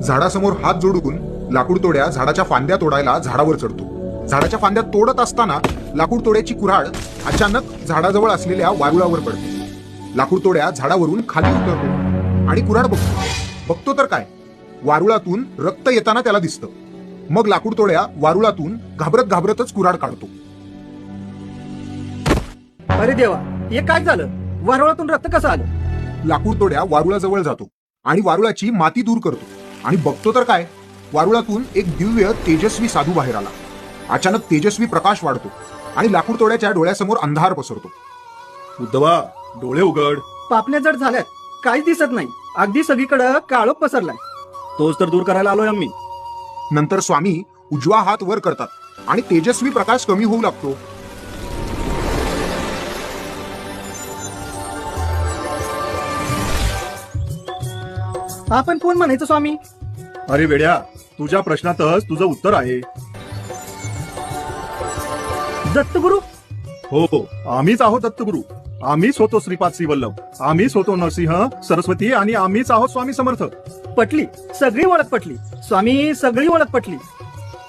झाडासमोर हात जोडून लाकूड तोड्या झाडाच्या फांद्या तोडायला झाडावर चढतो. झाडाच्या फांद्या तोडत असताना लाकूड तोड्याची कुऱ्हाड अचानक झाडाजवळ असलेल्या वारुळावर पडते. लाकूड तोड्या झाडावरून खाली उतरतो आणि कुऱ्हाड बघतो तर काय, वारुळातून रक्त येताना त्याला दिसतं. मग लाकूड तोड्या वारुळातून घाबरतच कुऱ्हाड काढतो. अरे देवा, हे काय झालं? वारुळातून रक्त कसं आलं? लाकूड तोड्या वारुळाजवळ जातो आणि वारुळाची माती दूर करतो आणि बघतो तर काय, वारुळातून एक दिव्य तेजस्वी साधू बाहेर आला. अचानक तेजस्वी प्रकाश वाढतो आणि लाकूड तोड्याच्या डोळ्यासमोर अंधार पसरतो. उद्धवा, डोळे उघड. पापण्या जड झाल्यात, काहीच दिसत नाही. अगदी सगळीकडे काळोख पसरलाय. तोच तर दूर करायला आलोय आम्ही. नंतर स्वामी उजवा हात वर करतात आणि तेजस्वी प्रकाश कमी होऊ लागतो. आपण कोण म्हणायचं स्वामी? अरे वेड्या, तुझ्या प्रश्नातच तुझं उत्तर आहे. दत्तगुरु? हो, आम्हीच आहोत दत्तगुरु. आम्हीच होतो श्रीपाद श्रीवल्लभ, आम्हीच होतो नरसिंह सरस्वती आणि आम्हीच आहोत स्वामी समर्थ. पटली, सगळी ओळख पटली स्वामी, सगळी ओळख पटली.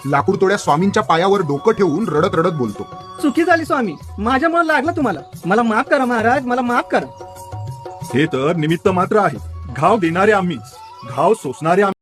लाकूड तोड्या स्वामींच्या पायावर डोकं ठेवून रडत रडत बोलतो. चुकी झाली स्वामी, माझ्यामुळे लागलं तुम्हाला. मला माफ करा महाराज, मला माफ करा. हे तर निमित्त मात्र आहे. घाव देणारे आम्हीच, घाव सोसणारे आम्ही.